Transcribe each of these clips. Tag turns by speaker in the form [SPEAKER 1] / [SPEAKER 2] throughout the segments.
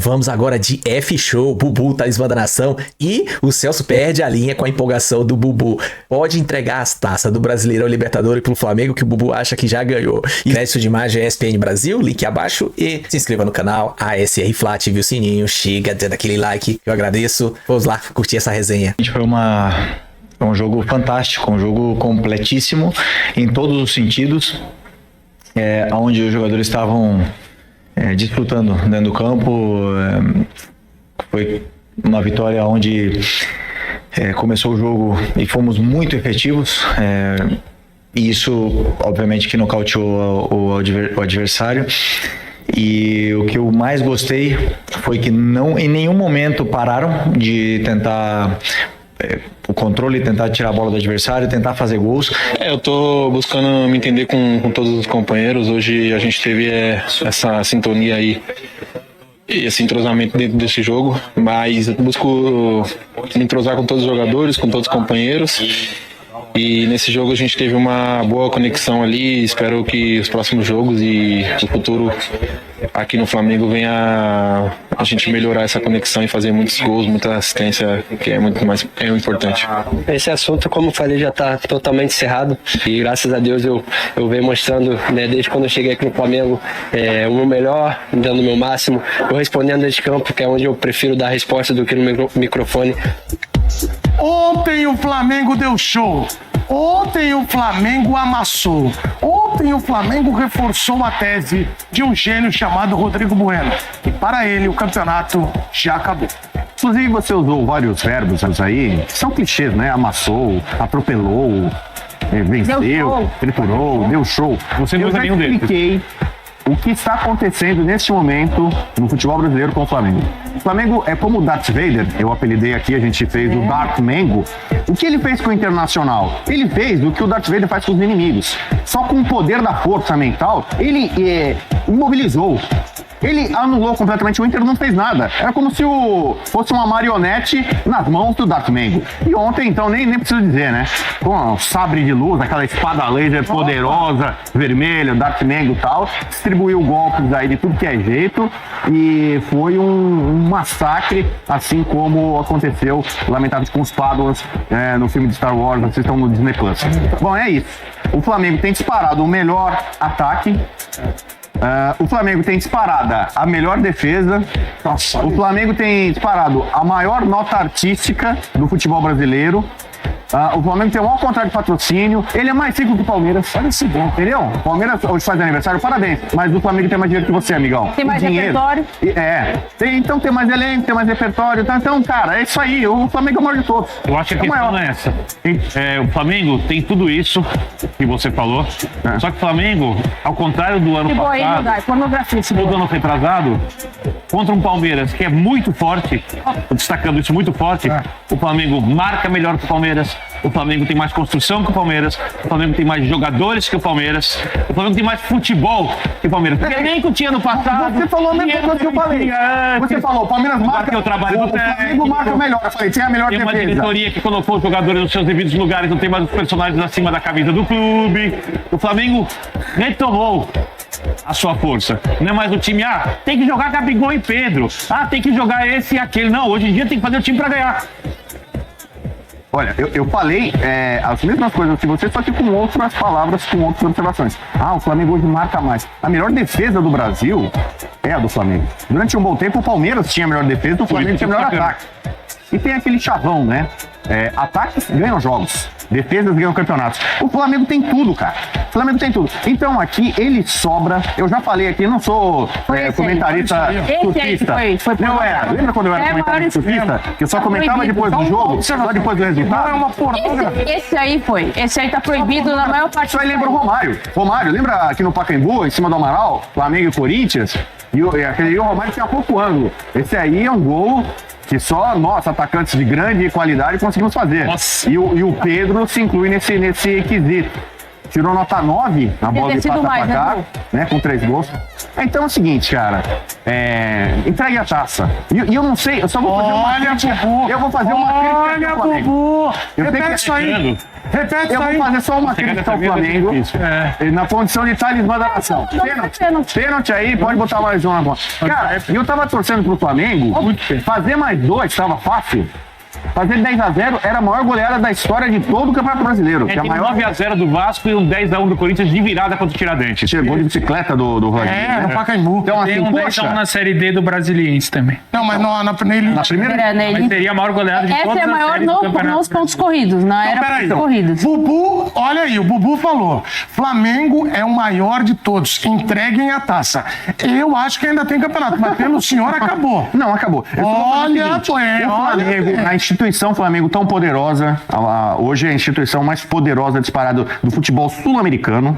[SPEAKER 1] Vamos agora de F-Show, Bubu, talismã da nação, e o Celso perde a linha com a empolgação do Bubu. Pode entregar as taças do Brasileirão Libertadores pro Flamengo que o Bubu acha que já ganhou. E crédito de imagem ESPN Brasil, link abaixo, e se inscreva no canal ASR Fla, ative o sininho, chega, dando aquele like, eu agradeço. Vamos lá curtir essa resenha.
[SPEAKER 2] Foi um jogo fantástico, um jogo completíssimo em todos os sentidos, onde os jogadores estavam disputando dentro do campo. Foi uma vitória onde começou o jogo e fomos muito efetivos, e isso obviamente que nocauteou o adversário. E o que eu mais gostei foi que não em nenhum momento pararam de tentar o controle, tentar tirar a bola do adversário, tentar fazer gols.
[SPEAKER 3] Eu tô buscando me entender com todos os companheiros. Hoje a gente teve essa sintonia aí e esse entrosamento dentro desse jogo, mas eu busco me entrosar com todos os jogadores, com todos os companheiros. E nesse jogo a gente teve uma boa conexão ali. Espero que os próximos jogos e o futuro aqui no Flamengo venha a gente melhorar essa conexão e fazer muitos gols, muita assistência, que é muito mais importante.
[SPEAKER 4] Esse assunto, como eu falei, já está totalmente encerrado, e graças a Deus eu venho mostrando, né, desde quando eu cheguei aqui no Flamengo, o meu melhor, dando o meu máximo, correspondendo dentro de campo, que é onde eu prefiro dar resposta do que no microfone.
[SPEAKER 5] Ontem o Flamengo deu show. Ontem o Flamengo amassou. Ontem o Flamengo reforçou a tese de um gênio chamado Rodrigo Bueno. E para ele o campeonato já acabou.
[SPEAKER 6] Inclusive você usou vários verbos aí, que são clichês, né? Amassou, atropelou, venceu, triturou, deu show.
[SPEAKER 7] Você não usa nenhum deles.
[SPEAKER 6] Eu já expliquei o que está acontecendo neste momento no futebol brasileiro com o Flamengo. O Flamengo é como o Darth Vader, eu apelidei aqui, a gente fez o Darth Mengo. O que ele fez com o Internacional? Ele fez o que o Darth Vader faz com os inimigos. Só com o poder da força mental, ele imobilizou. Ele anulou completamente, o Inter não fez nada. Era como se fosse uma marionete nas mãos do Darth Mengo. E ontem, então, nem preciso dizer, né? Com o sabre de luz, aquela espada laser poderosa, vermelha, Darth Mengo e tal, distribuiu golpes aí de tudo que é jeito, e foi um massacre, assim como aconteceu, lamentável, com os Pádua no filme de Star Wars, assistam no Disney Plus. Bom, é isso. O Flamengo tem disparado o melhor ataque. O Flamengo tem disparada a melhor defesa. O Flamengo tem disparado a maior nota artística do futebol brasileiro. O Flamengo tem o maior contrato de patrocínio. Ele é mais rico que o Palmeiras. Olha esse bom, entendeu? O Palmeiras hoje faz aniversário, parabéns. Mas o Flamengo tem mais dinheiro que você, amigão.
[SPEAKER 8] Tem mais repertório.
[SPEAKER 6] Então tem mais elenco, tem mais repertório. Então, cara, é isso aí. O Flamengo é o maior de todos.
[SPEAKER 7] Eu acho que a questão não é essa. O Flamengo tem tudo isso que você falou. Só que o Flamengo, ao contrário do ano passado, todo ano retrasado, contra um Palmeiras que é muito forte, destacando isso muito forte, o Flamengo marca melhor que o Palmeiras. O Flamengo tem mais construção que o Palmeiras. O Flamengo tem mais jogadores que o Palmeiras. O Flamengo tem mais futebol que o Palmeiras. Porque nem que tinha no passado.
[SPEAKER 6] Você falou a mesma coisa que eu falei. Você falou, o Palmeiras marca.
[SPEAKER 7] O
[SPEAKER 6] Flamengo marca melhor. Eu falei, tem a melhor defesa.
[SPEAKER 7] Tem uma diretoria que colocou os jogadores nos seus devidos lugares. Não tem mais os personagens acima da camisa do clube. O Flamengo retomou a sua força. Não é mais o time, tem que jogar Gabigol e Pedro. Tem que jogar esse e aquele. Não, hoje em dia tem que fazer o time pra ganhar.
[SPEAKER 6] Olha, eu falei as mesmas coisas que você, só que com outras palavras, com outras observações. O Flamengo hoje marca mais. A melhor defesa do Brasil é a do Flamengo. Durante um bom tempo, o Palmeiras tinha a melhor defesa, o Flamengo tinha o melhor ataque. E tem aquele chavão, né? Ataques ganham jogos, defesas ganham campeonatos. O Flamengo tem tudo, cara. O Flamengo tem tudo. Então aqui ele sobra. Eu já falei aqui, eu não sou comentarista surfista. Lembra quando eu era comentarista surfista? Que eu só comentava depois do jogo, só depois do resultado?
[SPEAKER 8] Esse aí foi. Esse aí tá proibido na maior parte.
[SPEAKER 6] Isso aí lembra o Romário. Romário, lembra aqui no Pacaembu, em cima do Amaral, Flamengo e Corinthians? E aquele o Romário tinha pouco ângulo. Esse aí é um gol que só nós, atacantes de grande qualidade, conseguimos fazer. E o Pedro se inclui nesse quesito. tirou nota 9 na bola de passa
[SPEAKER 8] mais,
[SPEAKER 6] pra cá,
[SPEAKER 8] né,
[SPEAKER 6] né? Com 3 gols. Então é o seguinte, cara. Entregue a taça. E eu não sei, eu só vou fazer uma crítica. Eu vou fazer uma crítica.
[SPEAKER 5] Olha, Bubu! Repete isso aí. Repete
[SPEAKER 6] Eu
[SPEAKER 5] isso aí.
[SPEAKER 6] vou fazer só uma crítica ao Flamengo. Na condição de talismã da nação. Pênalti aí, pode botar mais um na conta. Cara, eu tava torcendo pro Flamengo. Fazer mais 2 tava fácil. Fazer 10-0 era a maior goleada da história de todo o Campeonato Brasileiro.
[SPEAKER 7] Tem
[SPEAKER 6] a maior
[SPEAKER 7] 9-0 do Vasco e um 10-1 do Corinthians de virada contra o Tiradentes.
[SPEAKER 6] Chegou de bicicleta do Rodrigo.
[SPEAKER 5] No Pacaembu.
[SPEAKER 6] Então, assim,
[SPEAKER 9] Tem um 10-1 na Série D do Brasiliense também.
[SPEAKER 5] Não, mas na primeira...
[SPEAKER 7] Mas seria a maior goleada de todas
[SPEAKER 8] Essa é a
[SPEAKER 7] as
[SPEAKER 8] maior
[SPEAKER 7] séries do campeonato.
[SPEAKER 8] nos pontos corridos, não era
[SPEAKER 5] Peraí.
[SPEAKER 8] pontos corridos.
[SPEAKER 5] Bubu, olha aí, o Bubu falou. Flamengo é o maior de todos. Entreguem a taça. Eu acho que ainda tem campeonato, mas pelo senhor acabou.
[SPEAKER 6] Não, acabou. Eu só vou fazer o
[SPEAKER 5] Olha,
[SPEAKER 6] seguinte, o Flamengo, a instituição Flamengo tão poderosa, hoje é a instituição mais poderosa disparada do futebol sul-americano.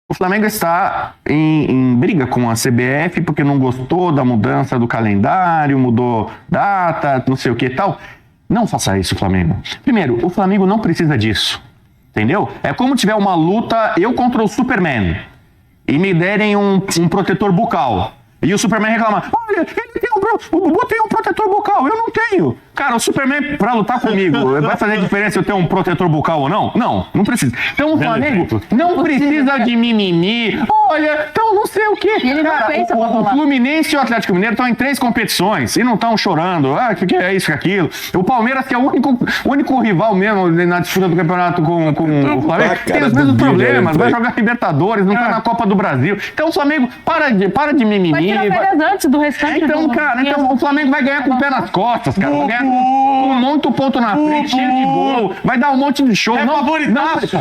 [SPEAKER 6] O Flamengo está em briga com a CBF porque não gostou da mudança do calendário, mudou data, não sei o que e tal. Não faça isso, Flamengo. Primeiro, o Flamengo não precisa disso, entendeu? É como tiver uma luta, eu contra o Superman, e me derem um protetor bucal. E o Superman reclama, olha, o Bubu tem um protetor bucal, eu não tenho. Cara, o Superman, pra lutar comigo, vai fazer diferença eu ter um protetor bucal ou não? Não precisa. Então o Flamengo não precisa de mimimi. Olha, então não sei o quê. Cara, o Fluminense e o Atlético Mineiro estão em 3 competições e não estão chorando. Que é isso, que é aquilo. O Palmeiras, que é o único rival mesmo na disputa do campeonato com o Flamengo, tem os mesmos problemas. Vai jogar Libertadores, não tá na Copa do Brasil. Então o Flamengo, para de mimimi.
[SPEAKER 8] Vai tirar férias antes do restante.
[SPEAKER 6] Então, cara, o Flamengo vai ganhar com o pé nas costas, cara. Vai ganhar com muito ponto na frente, cheio de gol. Vai dar um monte de show.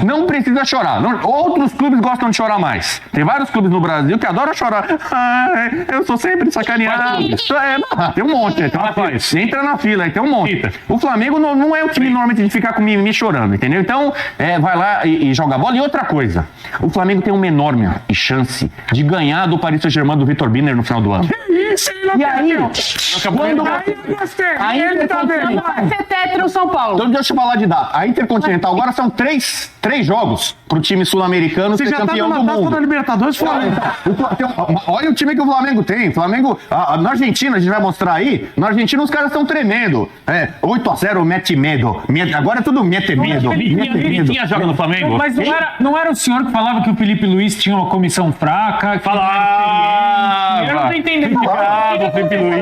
[SPEAKER 6] Não precisa chorar. Outros clubes gostam de chorar mais. Tem vários clubes no Brasil que adoram chorar. Ai, eu sou sempre sacaneado. Tem um monte. Entra na fila, aí tem um monte. O Flamengo não é o time normalmente de ficar com mimimi chorando, entendeu? Então, vai lá e joga bola. E outra coisa, o Flamengo tem uma enorme chance de ganhar do Paris Saint-Germain do Vitor Biner no final do ano. E aí, quando a Intercontinental...
[SPEAKER 8] Vai ser tetra o São Paulo.
[SPEAKER 6] Então deixa eu falar de data. A Intercontinental agora são 3 jogos pro time sul-americano ser campeão do mundo.
[SPEAKER 5] Da Libertadores, Flamengo.
[SPEAKER 6] Olha o time que o Flamengo tem. Flamengo, na Argentina, a gente vai mostrar aí. Na Argentina os caras estão tremendo. 8-0, mete medo. Agora é tudo mete medo.
[SPEAKER 7] Ele tinha jogo no Flamengo.
[SPEAKER 9] Mas não era o senhor que falava que o Felipe Luiz tinha uma comissão fraca? Eu não tô entendendo.
[SPEAKER 7] Felipe Luiz.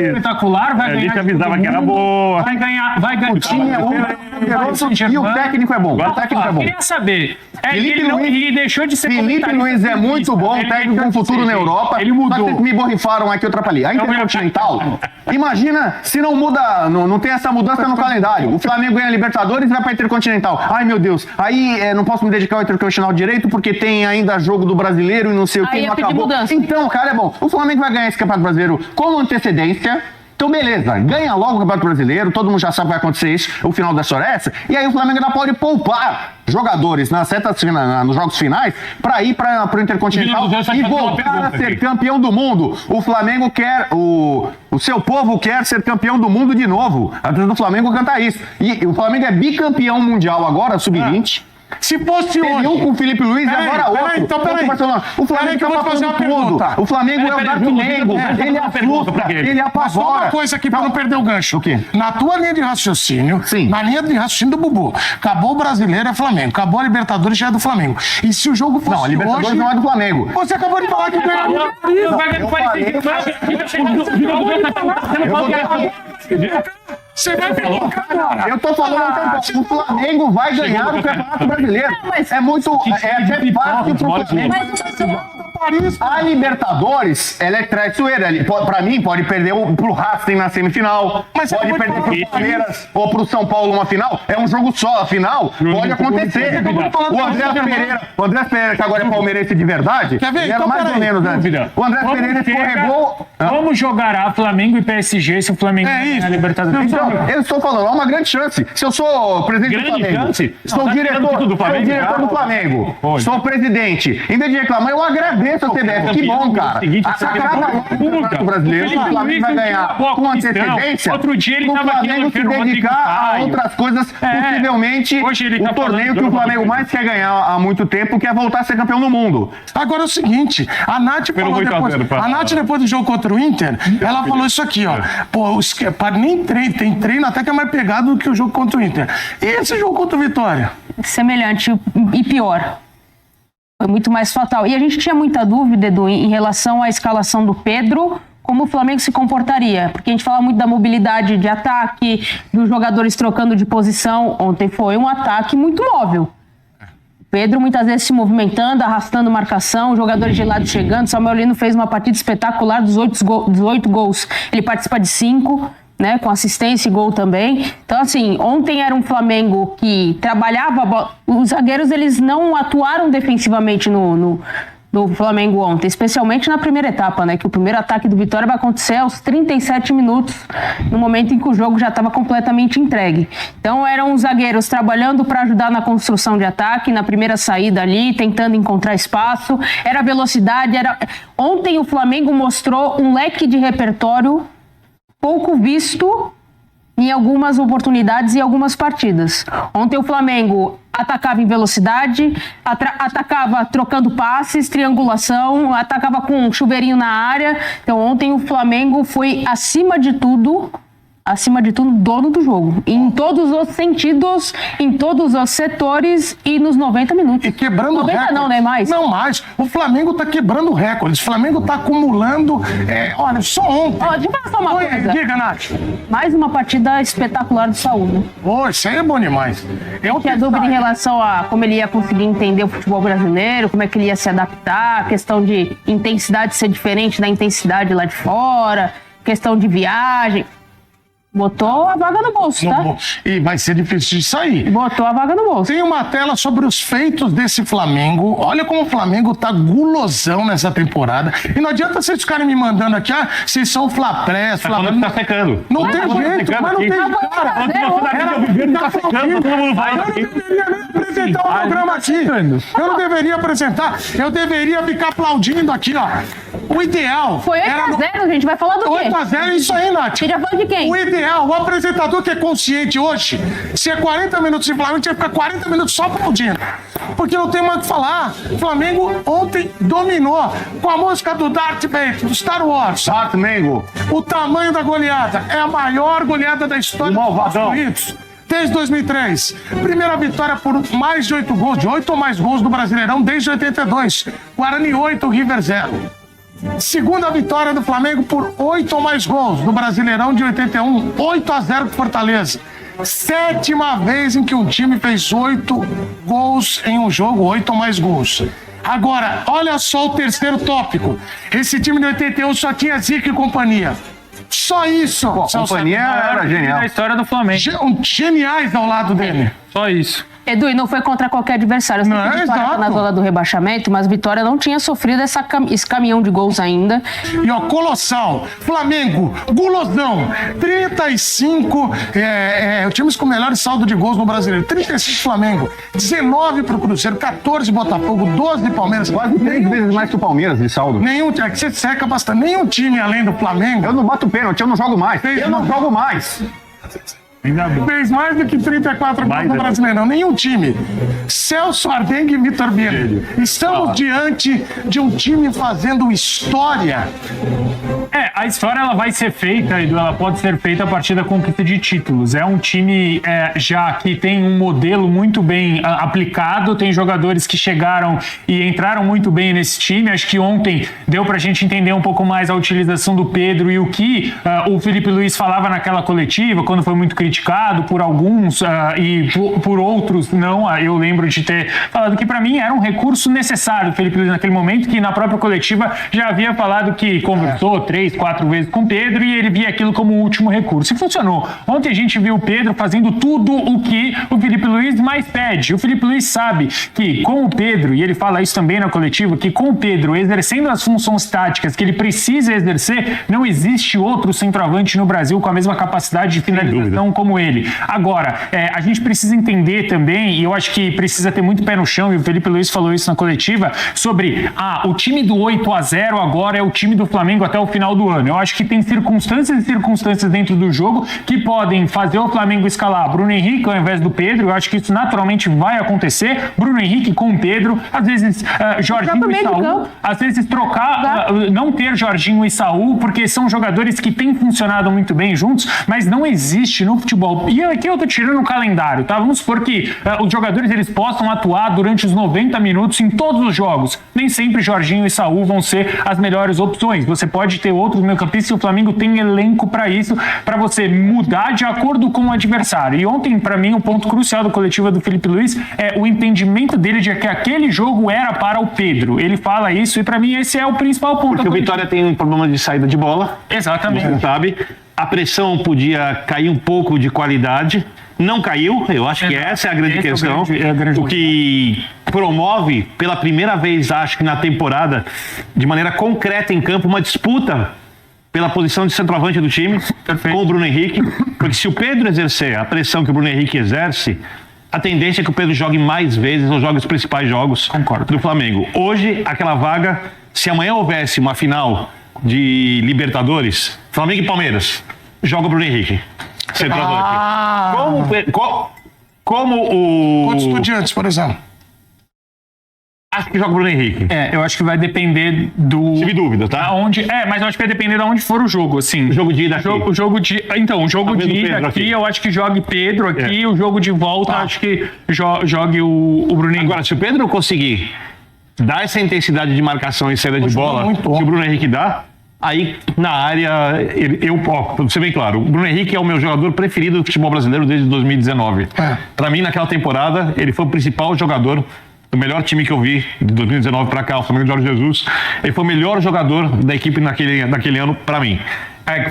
[SPEAKER 9] Espetacular, vai ganhar.
[SPEAKER 7] A gente avisava que era boa.
[SPEAKER 9] Vai ganhar.
[SPEAKER 6] O time é poderoso e o técnico é bom.
[SPEAKER 9] Queria saber.
[SPEAKER 6] Ele
[SPEAKER 9] deixou de ser
[SPEAKER 6] Felipe Luiz é muito bom, técnico com futuro na Europa.
[SPEAKER 9] Ele mudou.
[SPEAKER 6] Só que vocês me borrifaram aqui, eu atrapalhei. A Intercontinental, imagina se não muda, não tem essa mudança no calendário. O Flamengo ganha a Libertadores e vai pra Intercontinental. Ai, meu Deus. Aí não posso me dedicar ao Intercontinental direito porque tem ainda jogo do Brasileiro e não sei o que, não acabou. Então, cara, é bom. O Flamengo vai ganhar esse Campeonato Brasileiro com antecedência. Então, beleza, ganha logo o Campeonato Brasileiro, todo mundo já sabe que vai acontecer isso, o final da história é essa, e aí o Flamengo ainda pode poupar jogadores nos jogos finais para ir para o Intercontinental e voltar a ser campeão do mundo. O Flamengo quer, o seu povo quer ser campeão do mundo de novo. A torcida do Flamengo canta isso. E o Flamengo é bicampeão mundial agora, sub-20.
[SPEAKER 5] Se fosse hoje...
[SPEAKER 6] um com o Felipe Luiz e agora outro.
[SPEAKER 5] Então, peraí.
[SPEAKER 6] O Flamengo
[SPEAKER 5] que eu vou fazer uma pergunta.
[SPEAKER 6] O Flamengo é o Flamengo. Ele assusta, ele apavora.
[SPEAKER 5] Só uma coisa aqui pra não perder o gancho.
[SPEAKER 6] O quê?
[SPEAKER 5] Na tua linha de raciocínio, na linha de raciocínio do Bubu, acabou o Brasileiro é Flamengo, acabou a Libertadores já é do Flamengo. E se o jogo fosse
[SPEAKER 6] Não, a Libertadores
[SPEAKER 5] hoje...
[SPEAKER 6] não é do Flamengo.
[SPEAKER 5] Você acabou de falar que ganhou. Você vai colocar agora.
[SPEAKER 6] Eu tô falando que o Flamengo vai ganhar o Campeonato Brasileiro. É muito... É fácil pro Flamengo. A Libertadores, ela é traiçoeira. Pra mim, pode perder pro Racing na semifinal. Pode perder pro Palmeiras ou pro São Paulo uma final. É um jogo só. A final pode acontecer. O André Pereira, que agora é palmeirense de verdade, era mais ou menos antes. O André Pereira escorregou...
[SPEAKER 9] Como jogará Flamengo e PSG se o Flamengo ganhar na Libertadores?
[SPEAKER 6] Então, eu estou falando, há uma grande chance. Se eu sou presidente do Flamengo, sou diretor do Flamengo, sou presidente, em vez de reclamar, eu agradeço. Agradeço ao CBF, que bom, cara. O brasileiro, o Flamengo vai ganhar com antecedência.
[SPEAKER 9] Outro dia ele
[SPEAKER 6] o
[SPEAKER 9] estava aqui
[SPEAKER 6] Flamengo se dedicar a outras coisas, possivelmente o torneio que o Flamengo mais quer ganhar há muito tempo, que é voltar a ser campeão do mundo.
[SPEAKER 5] Agora é o seguinte, a Nath falou depois do jogo contra o Inter, ela falou isso aqui, ó. Pô, nem tem treino até que é mais pegado do que o jogo contra o Inter. E esse jogo contra o Vitória?
[SPEAKER 8] Semelhante e pior. Foi muito mais fatal. E a gente tinha muita dúvida, Edu, em relação à escalação do Pedro, como o Flamengo se comportaria. Porque a gente fala muito da mobilidade de ataque, dos jogadores trocando de posição. Ontem foi um ataque muito móvel. Pedro muitas vezes se movimentando, arrastando marcação, jogadores de lado chegando. Samuel Lino fez uma partida espetacular dos 8 gols. Ele participa de 5, né, com assistência e gol também. Então, assim, ontem era um Flamengo que trabalhava a bola. Os zagueiros, eles não atuaram defensivamente no Flamengo ontem, especialmente na primeira etapa, né? Que o primeiro ataque do Vitória vai acontecer aos 37 minutos, no momento em que o jogo já estava completamente entregue. Então eram os zagueiros trabalhando para ajudar na construção de ataque, na primeira saída ali, tentando encontrar espaço, era velocidade, Ontem o Flamengo mostrou um leque de repertório pouco visto em algumas oportunidades e algumas partidas. Ontem o Flamengo atacava em velocidade, atacava trocando passes, triangulação, atacava com um chuveirinho na área. Então ontem o Flamengo foi, acima de tudo, dono do jogo. Em todos os sentidos, em todos os setores e nos 90 minutos.
[SPEAKER 5] E quebrando
[SPEAKER 8] 90
[SPEAKER 5] recordes.
[SPEAKER 8] Não, né? Mais.
[SPEAKER 5] Não, mais. O Flamengo tá quebrando recordes. O Flamengo tá acumulando... olha, só ontem.
[SPEAKER 8] Deixa eu falar só uma coisa.
[SPEAKER 5] Diga, Nath.
[SPEAKER 8] Mais uma partida espetacular do Saúl, né?
[SPEAKER 5] Isso aí é bom demais.
[SPEAKER 8] Eu tinha dúvida em relação a como ele ia conseguir entender o futebol brasileiro, como é que ele ia se adaptar, a questão de intensidade ser diferente da intensidade lá de fora, questão de viagem... Botou a vaga no bolso, tá?
[SPEAKER 5] E vai ser difícil de sair.
[SPEAKER 8] Botou a vaga no bolso.
[SPEAKER 5] Tem uma tela sobre os feitos desse Flamengo. Olha como o Flamengo tá gulosão nessa temporada. E não adianta vocês ficarem me mandando aqui, vocês são Flapress,
[SPEAKER 7] Flamengo tá secando.
[SPEAKER 5] Não tem jeito, mas não tem cara. Eu não deveria apresentar Eu deveria ficar aplaudindo aqui, ó. O ideal...
[SPEAKER 8] Foi 8-0, a gente vai falar do quê?
[SPEAKER 5] 8-0, isso aí, Nath.
[SPEAKER 8] Você já falou de quem?
[SPEAKER 5] O ideal, o apresentador que é consciente hoje, se é 40 minutos de Flamengo, tinha que ficar 40 minutos só aplaudindo. Porque não tem mais o que falar. O Flamengo ontem dominou com a música do Darth Vader, do Star Wars.
[SPEAKER 6] Darth Mango.
[SPEAKER 5] O tamanho da goleada. É a maior goleada da história dos Estados Unidos. Desde 2003. Primeira vitória por mais de 8 gols, de 8 ou mais gols do Brasileirão desde 82. Guarani 8, River 0. Segunda vitória do Flamengo por 8 ou mais gols no Brasileirão de 81, 8-0 pro Fortaleza. 7ª vez em que um time fez 8 gols em um jogo, 8 ou mais gols. Agora, olha só o terceiro tópico. Esse time de 81 só tinha Zico e companhia. Só isso.
[SPEAKER 6] A companhia era genial.
[SPEAKER 9] A história do Flamengo.
[SPEAKER 5] Geniais ao lado dele.
[SPEAKER 9] Só isso.
[SPEAKER 8] Edu, e não foi contra qualquer adversário.
[SPEAKER 5] Não,
[SPEAKER 8] Vitória tá na zona do rebaixamento, mas Vitória não tinha sofrido esse caminhão de gols ainda.
[SPEAKER 5] E ó, colossal, Flamengo, gulosão, 35, times com melhor saldo de gols no Brasileiro, 35 Flamengo, 19 pro Cruzeiro, 14 Botafogo, 12 Palmeiras.
[SPEAKER 6] Quase 3 vezes mais que o Palmeiras de saldo.
[SPEAKER 5] É que você seca bastante, nenhum time além do Flamengo.
[SPEAKER 6] Eu não bato pênalti, eu não jogo mais. Jogo mais.
[SPEAKER 5] Fez mais do que 34 gols no Brasileirão. Nenhum time. Celso Ardengue e Vitor Birner. Estamos diante de um time fazendo história.
[SPEAKER 9] A história ela vai ser feita, Edu, ela pode ser feita a partir da conquista de títulos. É um time já que tem um modelo muito bem aplicado, tem jogadores que chegaram e entraram muito bem nesse time. Acho que ontem deu pra gente entender um pouco mais a utilização do Pedro e o que o Felipe Luiz falava naquela coletiva, quando foi muito criticado por alguns e por outros não. Eu lembro de ter falado que para mim era um recurso necessário, Felipe Luiz, naquele momento, que na própria coletiva já havia falado que conversou 3 3, 4 vezes com o Pedro e ele via aquilo como o último recurso. E funcionou. Ontem a gente viu o Pedro fazendo tudo o que o Felipe Luiz mais pede. O Felipe Luiz sabe que com o Pedro, e ele fala isso também na coletiva, que com o Pedro exercendo as funções táticas que ele precisa exercer, não existe outro centroavante no Brasil com a mesma capacidade de finalização como ele. Agora, a gente precisa entender também, e eu acho que precisa ter muito pé no chão, e o Felipe Luiz falou isso na coletiva, sobre o time do 8-0 agora é o time do Flamengo até o final do ano. Eu acho que tem circunstâncias e circunstâncias dentro do jogo que podem fazer o Flamengo escalar Bruno Henrique ao invés do Pedro. Eu acho que isso naturalmente vai acontecer. Bruno Henrique com o Pedro, às vezes Jorginho e Saúl, às vezes trocar, não ter Jorginho e Saúl, porque são jogadores que têm funcionado muito bem juntos, mas não existe no futebol. E aqui eu tô tirando o calendário, tá? Vamos supor que os jogadores eles possam atuar durante os 90 minutos em todos os jogos. Nem sempre Jorginho e Saúl vão ser as melhores opções. Você pode ter outros meio-campistas e o Flamengo tem elenco para isso, para você mudar de acordo com o adversário. E ontem, para mim, o ponto crucial da coletiva do Felipe Luiz é o entendimento dele de que aquele jogo era para o Pedro. Ele fala isso e para mim esse é o principal ponto.
[SPEAKER 7] Porque o Vitória tem um problema de saída de bola.
[SPEAKER 9] Exatamente.
[SPEAKER 7] Você sabe. A pressão podia cair um pouco de qualidade. Não caiu, eu acho que essa é a grande questão. O que promove, pela primeira vez, acho que na temporada, de maneira concreta em campo, uma disputa pela posição de centroavante do time com o Bruno Henrique. Porque se o Pedro exercer a pressão que o Bruno Henrique exerce, a tendência é que o Pedro jogue mais vezes ou jogue os principais jogos do Flamengo. Hoje, aquela vaga, se amanhã houvesse uma final de Libertadores, Flamengo e Palmeiras, joga o Bruno Henrique. Como o...
[SPEAKER 5] Contra Estudiantes, por exemplo.
[SPEAKER 7] Acho que joga o Bruno Henrique.
[SPEAKER 9] Eu acho que vai depender do...
[SPEAKER 7] Tive dúvida, tá?
[SPEAKER 9] Mas eu acho que vai depender de onde for o jogo, assim.
[SPEAKER 7] O jogo de ida aqui.
[SPEAKER 9] O jogo de ida aqui, eu acho que jogue Pedro aqui. O jogo de volta, acho que jogue o Bruno Henrique.
[SPEAKER 7] Agora, se o Pedro conseguir dar essa intensidade de marcação e saída de bola que o Bruno Henrique dá, aí na área, pra ser bem claro, o Bruno Henrique é o meu jogador preferido do futebol brasileiro desde 2019. Pra mim, naquela temporada, ele foi o principal jogador do melhor time que eu vi de 2019 pra cá, o Flamengo de Jorge Jesus. Ele foi o melhor jogador da equipe naquele ano pra mim.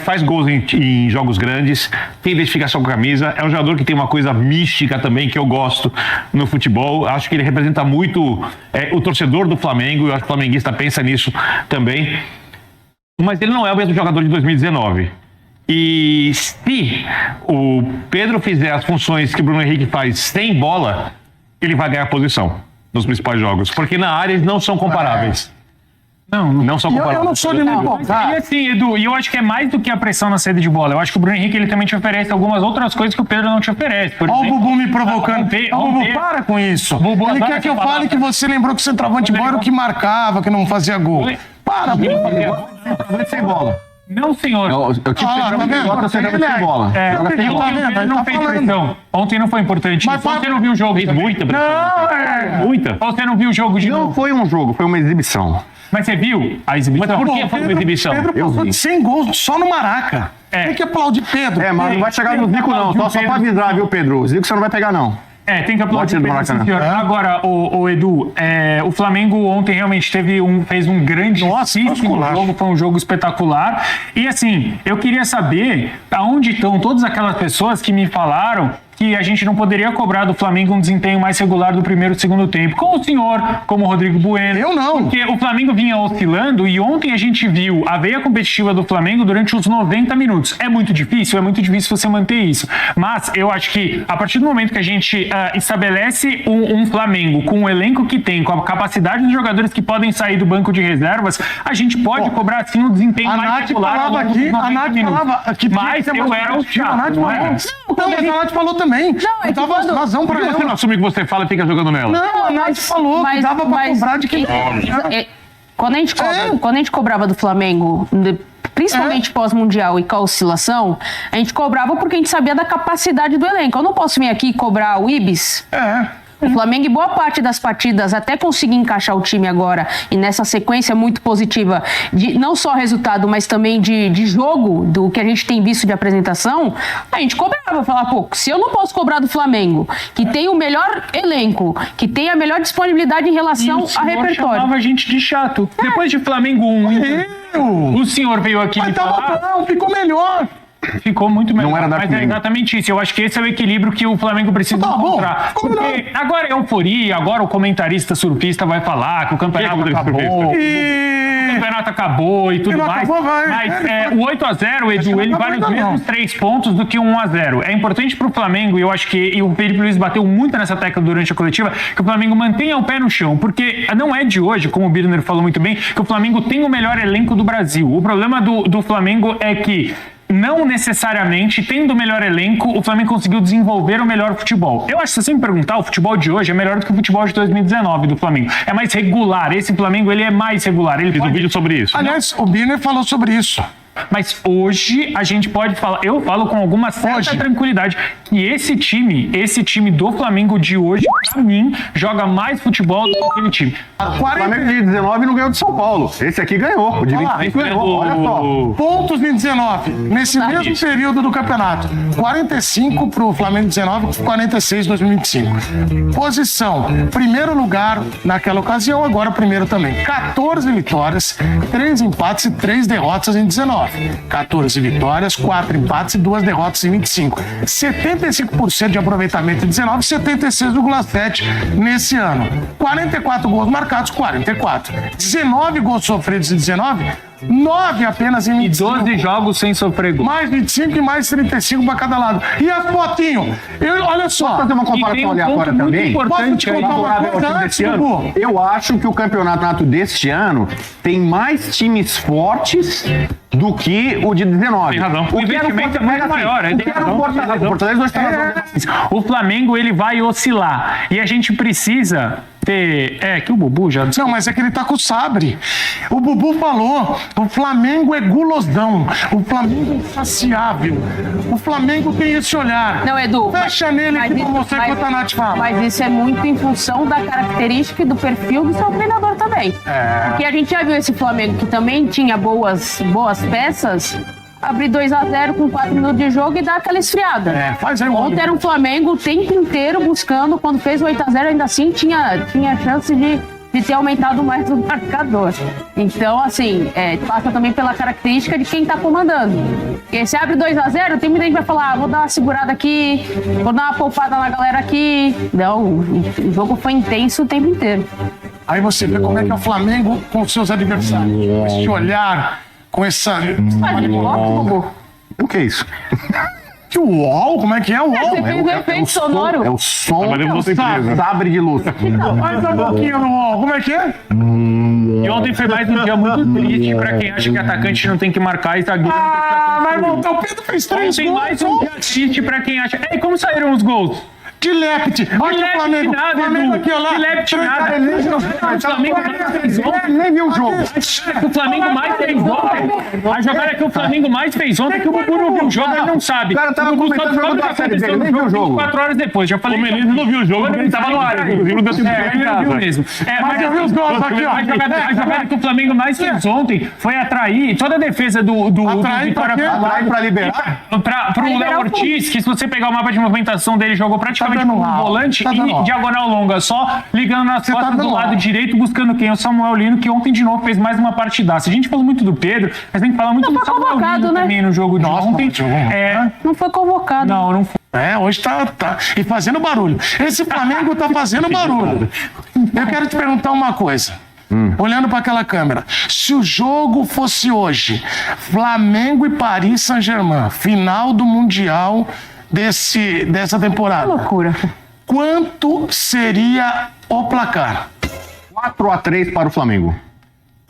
[SPEAKER 7] Faz gols em jogos grandes, tem identificação com a camisa, é um jogador que tem uma coisa mística também que eu gosto no futebol. Acho que ele representa muito o torcedor do Flamengo, eu acho que o flamenguista pensa nisso também. Mas ele não é o mesmo jogador de 2019. E se o Pedro fizer as funções que o Bruno Henrique faz sem bola, ele vai ganhar posição nos principais jogos. Porque na área eles não são comparáveis. Não são comparáveis.
[SPEAKER 5] Eu não sou de me empolgar.
[SPEAKER 9] E assim, Edu, e eu acho que é mais do que a pressão na saída de bola. Eu acho que o Bruno Henrique ele também te oferece algumas outras coisas que o Pedro não te oferece.
[SPEAKER 5] Olha o Bubu me provocando. Bubu, para com isso. Ele quer que eu fale que você lembrou que o centroavante bom era o que marcava, que não fazia gol. Para, Bubu.
[SPEAKER 6] Centroavante sem bola.
[SPEAKER 9] Não, senhor.
[SPEAKER 6] Eu tive que jogar centroavante sem bola.
[SPEAKER 9] Não fez pressão. Ontem não foi importante.
[SPEAKER 5] Mas
[SPEAKER 9] você não viu o jogo.
[SPEAKER 7] Fez muita pressão. Muita.
[SPEAKER 9] Você não viu o jogo de novo.
[SPEAKER 6] Não foi um jogo, foi uma exibição.
[SPEAKER 9] Mas você viu a exibição?
[SPEAKER 7] Mas por que foi uma exibição?
[SPEAKER 5] Pedro passou de 100 gols só no Maraca. Tem que aplaudir Pedro.
[SPEAKER 6] Mas não vai chegar no Zico não, só pra avisar, viu, Pedro? O Zico você não vai pegar não.
[SPEAKER 9] Tem que aplaudir o Pedro, sim, senhor. Agora, o Edu, o Flamengo ontem realmente fez um grande jogo, foi um jogo espetacular. E assim, eu queria saber aonde estão todas aquelas pessoas que me falaram que a gente não poderia cobrar do Flamengo um desempenho mais regular do primeiro e segundo tempo. Com o senhor, como o Rodrigo Bueno.
[SPEAKER 5] Eu não.
[SPEAKER 9] Porque o Flamengo vinha oscilando e ontem a gente viu a veia competitiva do Flamengo durante os 90 minutos. É muito difícil você manter isso. Mas eu acho que a partir do momento que a gente estabelece um Flamengo com o elenco que tem, com a capacidade dos jogadores que podem sair do banco de reservas, a gente pode cobrar sim um desempenho mais regular.
[SPEAKER 5] A Nath falava que
[SPEAKER 9] mas eu era o chato.
[SPEAKER 5] A Nath falou também. Não, eu dava razão pra ela.
[SPEAKER 7] Você não assume que você fala e fica jogando nela?
[SPEAKER 5] Não, a Nath falou que dava pra cobrar de quem...
[SPEAKER 8] Quando a gente cobrava do Flamengo, principalmente pós-mundial e com a oscilação, a gente cobrava porque a gente sabia da capacidade do elenco. Eu não posso vir aqui e cobrar o Ibis. O Flamengo, em boa parte das partidas, até conseguir encaixar o time agora e nessa sequência muito positiva de não só resultado, mas também de jogo, do que a gente tem visto de apresentação, a gente cobrava. Falar, se eu não posso cobrar do Flamengo, que tem o melhor elenco, que tem a melhor disponibilidade em relação a repertório.
[SPEAKER 9] Chamava a gente de chato. Depois de Flamengo 1... O senhor veio aqui me falar...
[SPEAKER 5] Não, ficou melhor.
[SPEAKER 9] Ficou muito melhor.
[SPEAKER 6] Não era
[SPEAKER 9] mas é exatamente isso. Eu acho que esse é o equilíbrio que o Flamengo precisa encontrar. Porque agora é euforia, agora o comentarista surfista vai falar que o campeonato acabou. O campeonato acabou e tudo mais. Mas o 8-0, Edu, ele vale os mesmos 3 pontos do que o 1-0. É importante pro Flamengo, e eu acho que o Felipe Luiz bateu muito nessa tecla durante a coletiva, que o Flamengo mantenha o pé no chão. Porque não é de hoje, como o Birner falou muito bem, que o Flamengo tem o melhor elenco do Brasil. O problema do Flamengo é que não necessariamente, tendo o melhor elenco, o Flamengo conseguiu desenvolver o melhor futebol. Eu acho que se você me perguntar, o futebol de hoje é melhor do que o futebol de 2019 do Flamengo. É mais regular. Esse Flamengo, ele é mais regular. Ele
[SPEAKER 7] fez um vídeo sobre isso.
[SPEAKER 5] Aliás, o Birner falou sobre isso.
[SPEAKER 9] Mas hoje a gente pode falar, eu falo com alguma certa tranquilidade, que esse time do Flamengo de hoje, pra mim, joga mais futebol do que aquele time.
[SPEAKER 6] O Flamengo de 19 não ganhou de São Paulo. Esse aqui ganhou. O de 25 ganhou. Olha só.
[SPEAKER 5] Pontos em 19, nesse mesmo período do campeonato. 45 pro Flamengo 19, 46 2025. Posição, primeiro lugar naquela ocasião, agora primeiro também. 14 vitórias, 3 empates e 3 derrotas em 19. 14 vitórias, 4 empates e 2 derrotas em 25. 75% de aproveitamento em 19, 76,7% nesse ano. 44 gols marcados, 44. 19 gols sofridos em 19, 9 apenas em 25.
[SPEAKER 9] E 12 jogos sem sofrer gol.
[SPEAKER 5] Mais 25 e mais 35 para cada lado. E as fotinhos? Olha só.
[SPEAKER 6] Posso fazer uma comparação aleatória também?
[SPEAKER 5] Posso te contar uma coisa antes, Bubu?
[SPEAKER 6] Eu acho que o campeonato deste ano tem mais times fortes do que o de 19.
[SPEAKER 9] Tem razão. O investimento é muito maior. O Flamengo, ele vai oscilar. E a gente precisa ter... que o Bubu já...
[SPEAKER 5] Não, mas é que ele tá com o sabre. O Bubu falou, o Flamengo é gulosão. O Flamengo é insaciável. O Flamengo tem esse olhar.
[SPEAKER 8] Não, Edu...
[SPEAKER 5] Fecha nele aqui pra mostrar que o Tanati fala.
[SPEAKER 8] Mas isso é muito em função da característica e do perfil do seu treinador também. Porque a gente já viu esse Flamengo que também tinha boas peças, abrir 2-0 com 4 minutos de jogo e dar aquela esfriada. Ontem era um Flamengo o tempo inteiro buscando, quando fez o 8-0 ainda assim tinha chance de ter aumentado mais o marcador. Então, assim, passa também pela característica de quem tá comandando. Porque se abre 2-0, tem muita gente que vai falar, vou dar uma segurada aqui, vou dar uma poupada na galera aqui. Não, o jogo foi intenso o tempo inteiro.
[SPEAKER 5] Aí você vê como é que é o Flamengo com os seus adversários. Com esse olhar, com essa...
[SPEAKER 6] O que é isso?
[SPEAKER 5] Que uau? Como é que é o uau?
[SPEAKER 8] Você fez um efeito sonoro.
[SPEAKER 6] É o som sabre de luz.
[SPEAKER 5] Mais um pouquinho no uau. Como é que é?
[SPEAKER 9] E ontem foi mais um dia muito triste pra quem acha que atacante não tem que marcar e zagueiro não tem que marcar.
[SPEAKER 5] Mas irmão, o Pedro fez 3 gols.
[SPEAKER 9] Tem mais um dia triste pra quem acha... Como saíram os gols?
[SPEAKER 5] De Lept. Olha o Flamengo.
[SPEAKER 9] Nada,
[SPEAKER 5] Flamengo aqui, olha lá.
[SPEAKER 9] De Lept nada. O Flamengo mais fez ontem.
[SPEAKER 6] Nem viu o jogo.
[SPEAKER 9] O Flamengo mais fez ontem. A jogada que o Flamengo mais fez ontem, que o Bubu não viu o jogo, ele não sabe.
[SPEAKER 6] O cara tava comentando o jogo da série dele, nem viu o jogo.
[SPEAKER 9] 4 horas depois, já falei.
[SPEAKER 7] O Menezes não viu o jogo, ele tava no ar, inclusive não deu tempo de
[SPEAKER 9] ele viu mesmo.
[SPEAKER 5] Mas eu vi os gols aqui, ó.
[SPEAKER 9] A jogada que o Flamengo mais fez ontem foi atrair toda a defesa do
[SPEAKER 5] Atrair
[SPEAKER 6] pra liberar?
[SPEAKER 9] Pro Léo Ortiz, que se você pegar o mapa de movimentação dele, jogou praticamente como um volante e diagonal longa, só ligando nas costas do lado direito, buscando quem? O Samuel Lino, que ontem de novo fez mais uma partidaça. A gente falou muito do Pedro, mas tem que falar muito do Samuel Lino também no jogo de ontem.
[SPEAKER 8] Não foi convocado.
[SPEAKER 9] Não foi.
[SPEAKER 5] Hoje tá. E fazendo barulho. Esse Flamengo tá fazendo barulho. Eu quero te perguntar uma coisa. Olhando para aquela câmera. Se o jogo fosse hoje, Flamengo e Paris Saint-Germain, final do Mundial dessa temporada.
[SPEAKER 8] Que loucura.
[SPEAKER 5] Quanto seria o placar?
[SPEAKER 6] 4-3 para o Flamengo.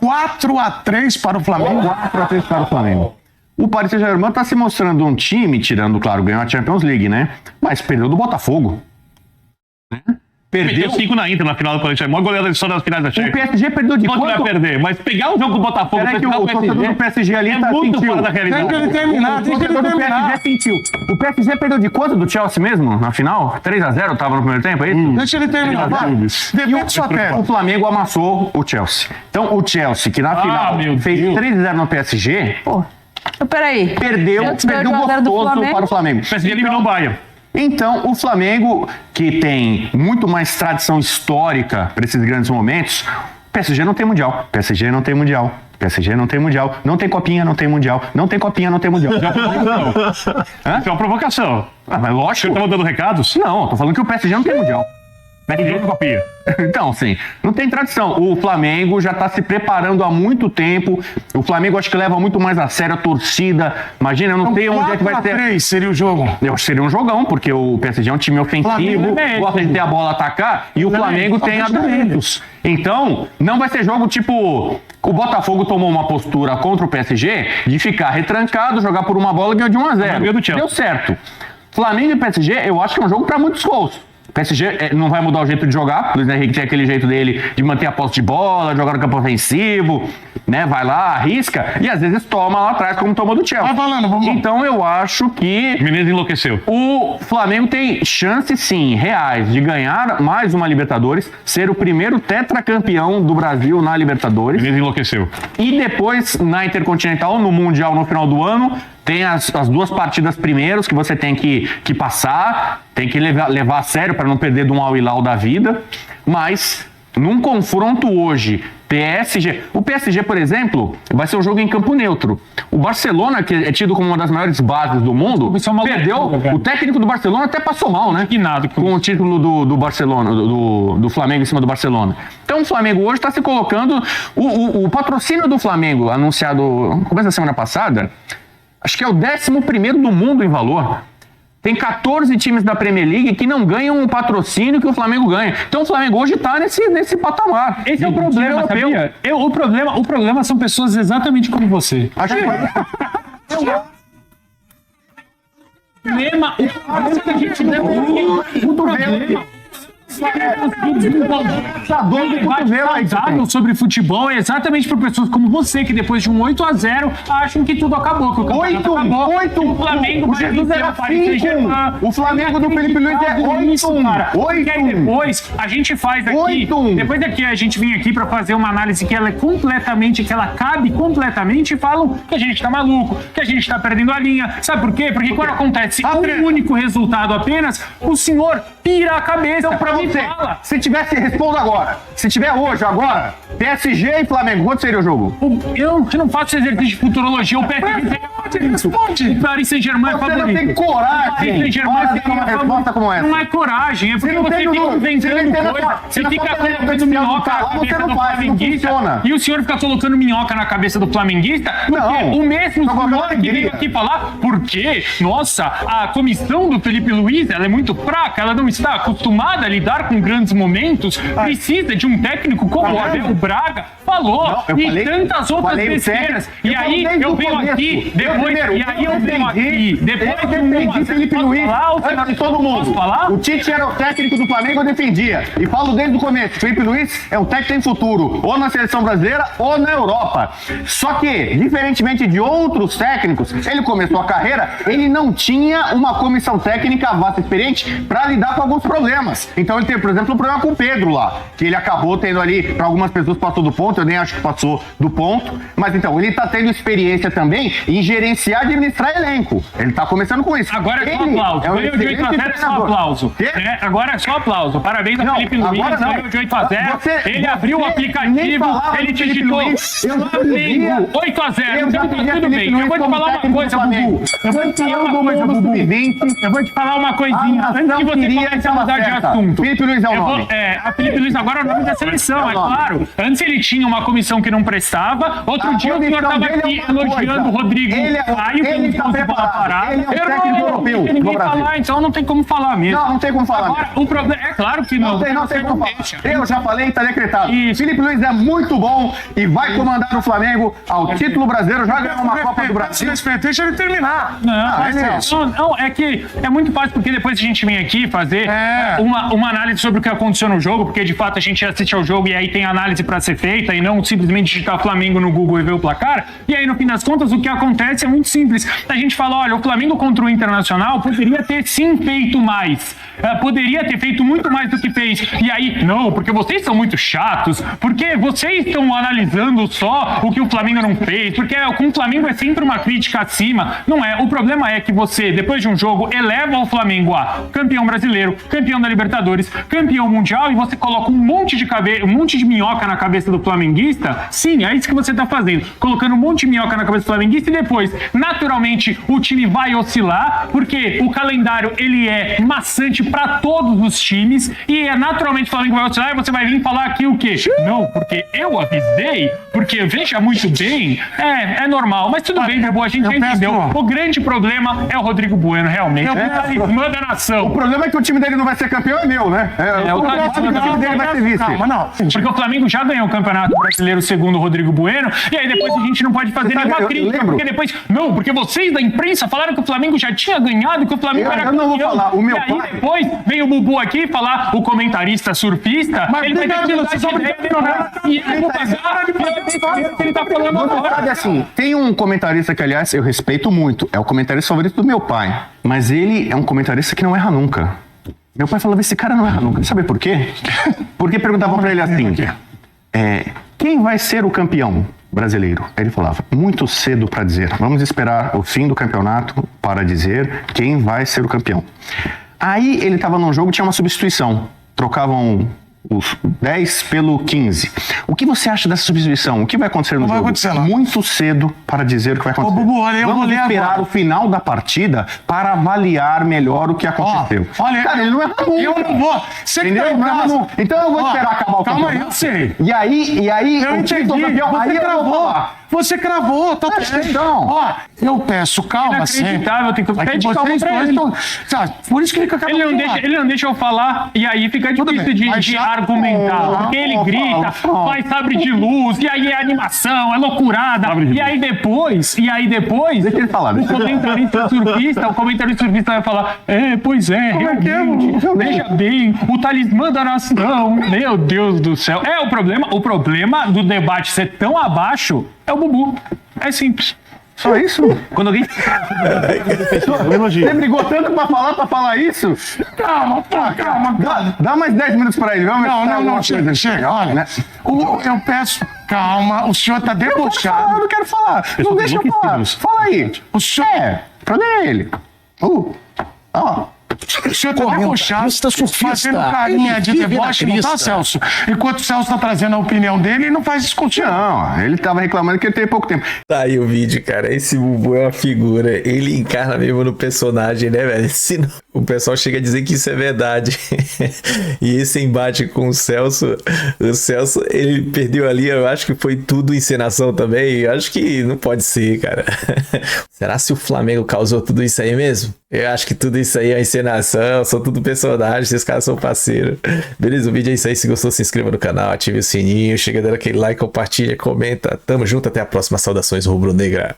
[SPEAKER 5] 4-3 para o Flamengo?
[SPEAKER 6] 4-3 para o Flamengo. O Paris Saint-Germain está se mostrando um time, tirando, claro, ganhou a Champions League, né? Mas perdeu do Botafogo.
[SPEAKER 7] Perdeu 5 na Inter na final do Corinthians. A maior goleada da história das finais da Champions.
[SPEAKER 6] O PSG perdeu de
[SPEAKER 7] quanto? Vai perder, mas pegar o jogo do Botafogo...
[SPEAKER 6] Peraí que o torcedor do PSG ali tá
[SPEAKER 7] muito
[SPEAKER 6] sentiu.
[SPEAKER 7] fora da realidade.
[SPEAKER 5] Tem que ele terminar,
[SPEAKER 6] O torcedor do PSG sentiu. O PSG perdeu de quanto do Chelsea mesmo, na final? 3-0 tava no primeiro tempo, é isso?
[SPEAKER 5] Deixa ele terminar, vai. Depende sua tela.
[SPEAKER 6] O Flamengo amassou o Chelsea. Então, o Chelsea, que na final fez 3-0 no PSG...
[SPEAKER 8] Peraí.
[SPEAKER 6] Perdeu gostoso para o Flamengo.
[SPEAKER 7] O PSG eliminou o Bayern.
[SPEAKER 6] Então, o Flamengo, que tem muito mais tradição histórica para esses grandes momentos, PSG não tem mundial. PSG não tem mundial. PSG não tem mundial. Não tem copinha, não tem mundial. Não tem copinha, não tem mundial.
[SPEAKER 7] Isso é uma provocação.
[SPEAKER 6] Mas lógico.
[SPEAKER 7] Você tá mandando recados?
[SPEAKER 6] Não, tô falando que o PSG não tem mundial.
[SPEAKER 7] PSG não copia.
[SPEAKER 6] Então, sim, não tem tradição. O Flamengo já está se preparando há muito tempo. O Flamengo acho que leva muito mais a sério a torcida. Imagina, eu não sei onde é que vai ter.
[SPEAKER 5] 4-3 seria o jogo.
[SPEAKER 6] Eu acho que seria um jogão, porque o PSG é um time ofensivo, gosta de ter a bola atacar, e o Flamengo tem argumentos. Então, não vai ser jogo tipo... O Botafogo tomou uma postura contra o PSG de ficar retrancado, jogar por uma bola e ganhou de 1-0. Deu certo. Flamengo e PSG, eu acho que é um jogo para muitos gols. O PSG não vai mudar o jeito de jogar. O Luiz Henrique tem aquele jeito dele de manter a posse de bola, jogar no campo ofensivo, né? Vai lá, arrisca e às vezes toma lá atrás, como tomou do Chelsea. Então eu acho que
[SPEAKER 7] Menezes enlouqueceu.
[SPEAKER 6] O Flamengo tem chance, sim, reais de ganhar mais uma Libertadores, ser o primeiro tetracampeão do Brasil na Libertadores.
[SPEAKER 7] Menezes enlouqueceu.
[SPEAKER 6] E depois, na Intercontinental, no Mundial, no final do ano, tem as duas partidas primeiros que você tem que passar, tem que levar a sério para não perder de um Al Hilal da vida. Mas, num confronto hoje, PSG... O PSG, por exemplo, vai ser um jogo em campo neutro. O Barcelona, que é tido como uma das maiores bases do mundo, perdeu... O técnico do Barcelona até passou mal, né? Com o título do Barcelona, do Flamengo em cima do Barcelona. Então o Flamengo hoje está se colocando... O patrocínio do Flamengo, anunciado no começo da semana passada... Acho que é o 11º do mundo em valor. Tem 14 times da Premier League que não ganham o patrocínio que o Flamengo ganha. Então o Flamengo hoje está nesse patamar.
[SPEAKER 9] Esse é o problema, sabia? O problema são pessoas exatamente como você.
[SPEAKER 6] Acho que...
[SPEAKER 9] sobre futebol é exatamente por pessoas como você que depois de um 8-0 acham que tudo acabou, que o campeonato acabou.
[SPEAKER 6] 8,
[SPEAKER 9] o Flamengo
[SPEAKER 6] o Jesus era 5. O Flamengo do Felipe Luiz é 8.
[SPEAKER 9] E aí depois a gente faz aqui, depois daqui a gente vem aqui pra fazer uma análise que ela é completamente, que ela cabe completamente e falam que a gente tá maluco, que a gente tá perdendo a linha. Sabe por quê? Porque quando acontece um único resultado apenas, o senhor pira a cabeça.
[SPEAKER 6] Então, pra você, se tivesse, responda agora. Se tiver hoje, agora, PSG e Flamengo, quanto seria o jogo?
[SPEAKER 9] Eu não faço exercício de futurologia, o PSG responde. O Paris Saint-Germain é favorito.
[SPEAKER 6] Você não tem coragem.
[SPEAKER 9] O Paris Saint-Germain
[SPEAKER 6] tem uma resposta como essa.
[SPEAKER 9] Não é coragem, é porque você fica inventando coisa. Você fica colocando minhoca na cabeça do flamenguista. E o senhor fica colocando minhoca na cabeça do flamenguista? Porque o mesmo senhor que veio aqui falar, porque, nossa, a comissão do Felipe Luiz, ela é muito fraca, ela não está acostumada a lidar com grandes momentos, precisa de um técnico como o Abel Braga falou, e tantas outras besteiras. E aí eu venho aqui, depois de
[SPEAKER 6] Felipe Luiz, antes de todo mundo. O Tite era o técnico do Flamengo, eu defendia. E falo desde o começo, Felipe Luiz é um técnico que tem futuro, ou na seleção brasileira, ou na Europa. Só que, diferentemente de outros técnicos, ele começou a carreira, ele não tinha uma comissão técnica vasta e experiente para lidar com alguns problemas. Então ele teve, por exemplo, um problema com o Pedro lá, que ele acabou tendo ali, para algumas pessoas passou do ponto, eu nem acho que passou do ponto, mas então, ele tá tendo experiência também em gerenciar e administrar elenco. Ele tá começando com isso.
[SPEAKER 9] Agora é só aplauso. Ganhou de 8-0 é só aplauso. Agora é só aplauso. Parabéns ao Felipe Luiz, ganhou de 8-0. Ele abriu o aplicativo, ele digitou Flamengo 8-0. Então tá tudo bem. Eu vou te falar uma coisa, Bubu. Eu vou te falar uma coisa, Bubu. Eu vou te falar uma coisinha antes que você comece a mudar de assunto.
[SPEAKER 6] Felipe Luiz é o nome.
[SPEAKER 9] A Felipe Luiz agora é o nome da seleção, é claro. Antes ele tinha uma comissão que não prestava. Outro dia o senhor estava aqui elogiando o Rodrigo Caio,
[SPEAKER 6] ele está preparado. Ele é um técnico europeu.
[SPEAKER 9] Ninguém falar, então não tem como falar mesmo.
[SPEAKER 6] Não tem como falar.
[SPEAKER 9] Agora, o problema é claro que não.
[SPEAKER 6] Não tem como falar. Eu já falei, está decretado. Felipe Luiz é muito bom e vai comandar o Flamengo ao título brasileiro. Já ganhou uma Copa do Brasil.
[SPEAKER 5] Deixa ele terminar.
[SPEAKER 9] Não, é que é muito fácil, porque depois a gente vem aqui fazer uma análise sobre o que aconteceu no jogo, porque de fato a gente assiste ao jogo e aí tem análise pra ser feita e e não simplesmente digitar Flamengo no Google e ver o placar. E aí, no fim das contas, o que acontece é muito simples. A gente fala, olha, o Flamengo contra o Internacional poderia ter sim feito mais. Poderia ter feito muito mais do que fez. E aí, não, porque vocês são muito chatos, porque vocês estão analisando só o que o Flamengo não fez, porque com o Flamengo é sempre uma crítica acima. Não é. O problema é que você, depois de um jogo, eleva o Flamengo a campeão brasileiro, campeão da Libertadores, campeão mundial, e você coloca um monte de minhoca na cabeça do flamenguista. Sim, é isso que você tá fazendo. Colocando um monte de minhoca na cabeça do flamenguista e depois, naturalmente, o time vai oscilar, porque o calendário, ele é maçante para todos os times, e naturalmente o Flamengo vai oscilar e você vai vir falar aqui o quê? Não, porque eu avisei, porque veja muito bem, é normal, mas tudo bem, Bebo, a gente já entendeu. O grande problema é o Rodrigo Bueno, realmente. É o talismã da nação.
[SPEAKER 6] O problema é que o time dele não vai ser campeão, é meu, né?
[SPEAKER 9] O talismã da
[SPEAKER 6] time dele vai ser vice.
[SPEAKER 9] Porque o Flamengo já ganhou o Campeonato Brasileiro segundo o Rodrigo Bueno, e aí depois a gente não pode fazer nenhuma crítica, porque depois... Não, porque vocês da imprensa falaram que o Flamengo já tinha ganhado, que o Flamengo era campeão.
[SPEAKER 6] Eu não vou falar, o meu pai...
[SPEAKER 9] E aí depois vem o Bubu aqui falar, o comentarista surfista,
[SPEAKER 5] mas
[SPEAKER 9] ele vai ter que mudar de ideia, e eu vou pagar, e ele tá falando agora.
[SPEAKER 6] Assim, tem um comentarista que, aliás, eu respeito muito, é o comentarista favorito do meu pai, mas ele é um comentarista que não erra nunca. Meu pai falava, esse cara não erra nunca. Sabe por quê? Porque perguntavam pra ele assim, quem vai ser o campeão brasileiro? Aí ele falava, muito cedo para dizer, vamos esperar o fim do campeonato para dizer quem vai ser o campeão. Aí ele estava num jogo, tinha uma substituição, trocavam os 10 pelo 15. O que você acha dessa substituição? O que vai acontecer no jogo? Não vai acontecer, não. Muito cedo para dizer o que vai acontecer.
[SPEAKER 5] Bubu, olha, eu vou ler
[SPEAKER 6] esperar
[SPEAKER 5] agora
[SPEAKER 6] o final da partida para avaliar melhor o que aconteceu.
[SPEAKER 5] Olha,
[SPEAKER 6] cara, ele não é ruim.
[SPEAKER 5] Eu não vou. Você
[SPEAKER 6] entendeu? Então eu vou esperar acabar o campeonato.
[SPEAKER 5] Calma aí, eu sei.
[SPEAKER 6] E aí
[SPEAKER 5] eu entendi. Você cravou. Você cravou, tá tudo.
[SPEAKER 6] Então,
[SPEAKER 5] ó, eu peço calma sempre.
[SPEAKER 9] Tem que pedir calma pra ele.
[SPEAKER 5] Por isso que ele acaba
[SPEAKER 9] ele não deixa eu falar, e aí fica difícil de argumentar. Porque ele grita, faz sabre de luz, e aí é animação, é loucurada. E aí depois,
[SPEAKER 6] deixa ele falar,
[SPEAKER 9] o comentarista surfista vai falar, pois é, realmente, veja bem, o talismã da nação, meu Deus do céu. O problema do debate ser tão abaixo é o Bubu. É simples.
[SPEAKER 6] Só isso? Quando alguém... Você brigou tanto pra falar isso?
[SPEAKER 5] Calma.
[SPEAKER 6] Dá mais 10 minutos pra ele. Vamos
[SPEAKER 5] não, chega, olha. Né? Eu peço calma, o senhor tá debochado.
[SPEAKER 6] Eu não quero falar. Não deixa eu falar. Fala aí.
[SPEAKER 5] O senhor...
[SPEAKER 6] Cadê ele?
[SPEAKER 5] O senhor tá debochado, fazendo carinha de deboche, não tá, Celso? Enquanto o Celso tá trazendo a opinião dele, ele não faz isso contigo.
[SPEAKER 6] Não, ele tava reclamando que ele tem pouco tempo.
[SPEAKER 1] Tá aí o vídeo, cara. Esse Bubu é uma figura. Ele encarna mesmo no personagem, né, velho? O pessoal chega a dizer que isso é verdade. E esse embate com o Celso, ele perdeu ali, eu acho que foi tudo encenação também. Eu acho que não pode ser, cara. Será se o Flamengo causou tudo isso aí mesmo? Eu acho que tudo isso aí é encenação, são tudo personagens, esses caras são parceiros. Beleza, o vídeo é isso aí. Se gostou, se inscreva no canal, ative o sininho, chega dando aquele like, compartilha, comenta. Tamo junto, até a próxima. Saudações rubro-negra.